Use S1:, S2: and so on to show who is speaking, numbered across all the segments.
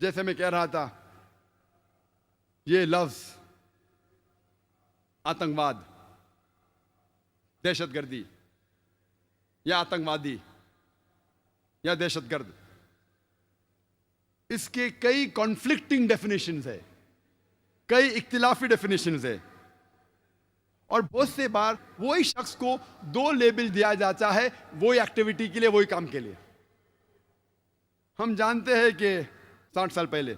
S1: जैसे मैं कह रहा था, ये लफ्ज आतंकवाद, दहशतगर्दी या आतंकवादी या दहशतगर्द, इसके कई कॉन्फ्लिक्टिंग डेफिनेशंस है, कई इख्तिलाफी डेफिनेशंस है, और बहुत से बार वही शख्स को दो लेबल दिया जाता है, वही एक्टिविटी के लिए, वही काम के लिए। हम जानते हैं कि 60 साल पहले,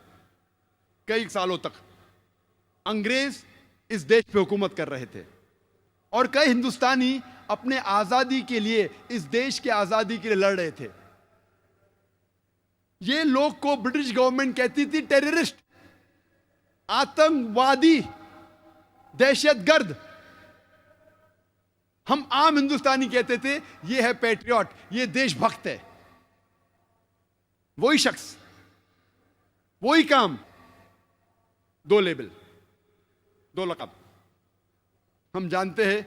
S1: कई सालों तक अंग्रेज इस देश पे हुकूमत कर रहे थे, और कई हिंदुस्तानी अपने आजादी के लिए, इस देश के आजादी के लिए लड़ रहे थे। ये लोग को ब्रिटिश गवर्नमेंट कहती थी टेररिस्ट, आतंकवादी, दहशतगर्द। हम आम हिंदुस्तानी कहते थे ये है पैट्रियट, ये देशभक्त है। वही शख्स, वही काम, दो लेबल, दो लक़ब। हम जानते हैं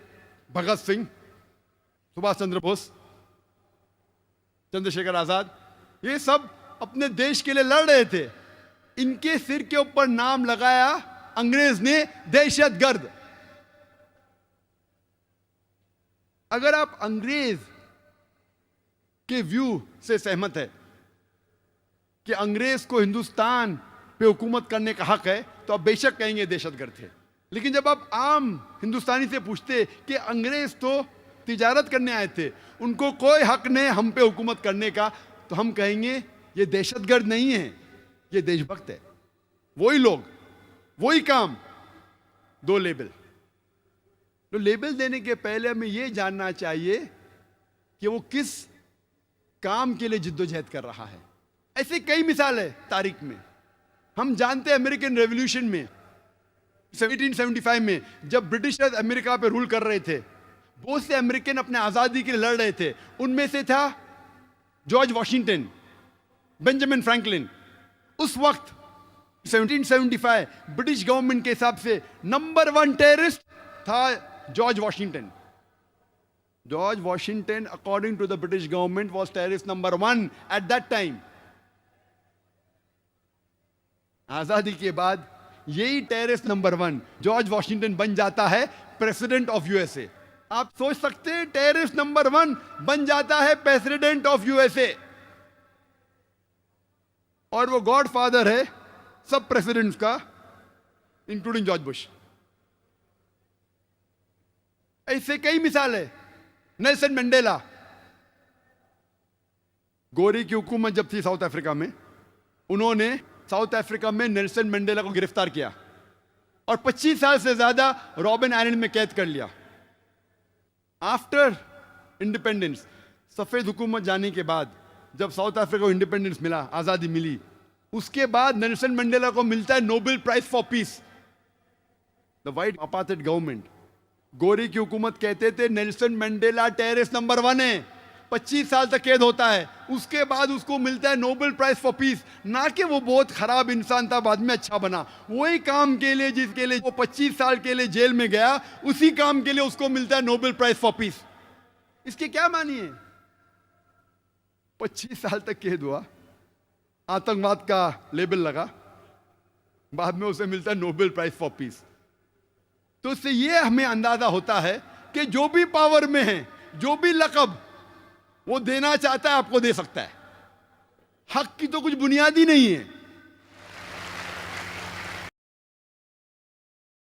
S1: भगत सिंह, सुभाष चंद्र बोस, चंद्रशेखर आजाद, ये सब अपने देश के लिए लड़ रहे थे। इनके सिर के ऊपर नाम लगाया अंग्रेज ने दहशतगर्द। अगर आप अंग्रेज के व्यू से सहमत है कि अंग्रेज को हिंदुस्तान पे हुकूमत करने का हक है, तो आप बेशक कहेंगे दहशतगर्द थे। लेकिन जब आप आम हिंदुस्तानी से पूछते कि अंग्रेज तो तिजारत करने आए थे, उनको कोई हक नहीं हम पे हुकूमत करने का, तो हम कहेंगे ये दहशतगर्द नहीं है, ये देशभक्त है। वही लोग, वही काम, दो लेबल। तो लेबल देने के पहले हमें यह जानना चाहिए कि वो किस काम के लिए जिद्दोजहद कर रहा है। ऐसे कई मिसाल है तारीख में। हम जानते हैं अमेरिकन रेवोल्यूशन में 1775 में, जब ब्रिटिशर्स अमेरिका पे रूल कर रहे थे, बहुत से अमेरिकन अपने आजादी के लिए लड़ रहे थे। उनमें से था जॉर्ज वॉशिंगटन, बेंजामिन फ्रैंकलिन। उस वक्त 1775 ब्रिटिश गवर्नमेंट के हिसाब से नंबर 1 टेररिस्ट था George Washington. George Washington, according to the British government, was terrorist number 1 at that time. आजादी के बाद यही टेररिस्ट नंबर 1 जॉर्ज वॉशिंगटन बन जाता है प्रेसिडेंट ऑफ यूएसए। आप सोच सकते हैं, टेररिस्ट नंबर 1 बन जाता है प्रेसिडेंट ऑफ यूएसए, और वो गॉडफादर है सब प्रेसिडेंट्स का, इंक्लूडिंग जॉर्ज बुश। ऐसे कई मिसाल है। नेल्सन मंडेला, गोरी की हुकूमत जब थी साउथ अफ्रीका में, उन्होंने साउथ अफ्रीका में नेल्सन मंडेला को गिरफ्तार किया और 25 साल से ज्यादा रॉबिन आइलैंड में कैद कर लिया। आफ्टर इंडिपेंडेंस, सफेद हुकूमत जाने के बाद, जब साउथ अफ्रीका को इंडिपेंडेंस मिला, आजादी मिली, उसके बाद नेल्सन मंडेला को मिलता है Nobel prize for peace. The white apartheid government, गोरी की हुकूमत कहते थे नेल्सन मंडेला टेररिस्ट नंबर 1 है, 25 साल तक कैद होता है, उसके बाद उसको मिलता है नोबेल प्राइज फॉर पीस। ना कि वो बहुत खराब इंसान था, बाद में अच्छा बना। वही काम के लिए जिसके लिए वो 25 साल के लिए जेल में गया, उसी काम के लिए उसको मिलता है नोबेल प्राइज फॉर पीस। इसके क्या मानी है? 25 साल तक कैद हुआ, आतंकवाद का लेबल लगा, बाद में उसे मिलता है नोबेल प्राइज फॉर पीस। तो इससे यह हमें अंदाजा होता है कि जो भी पावर में है, जो भी लक़ब वो देना चाहता है, आपको दे सकता है। हक की तो कुछ बुनियाद ही नहीं है।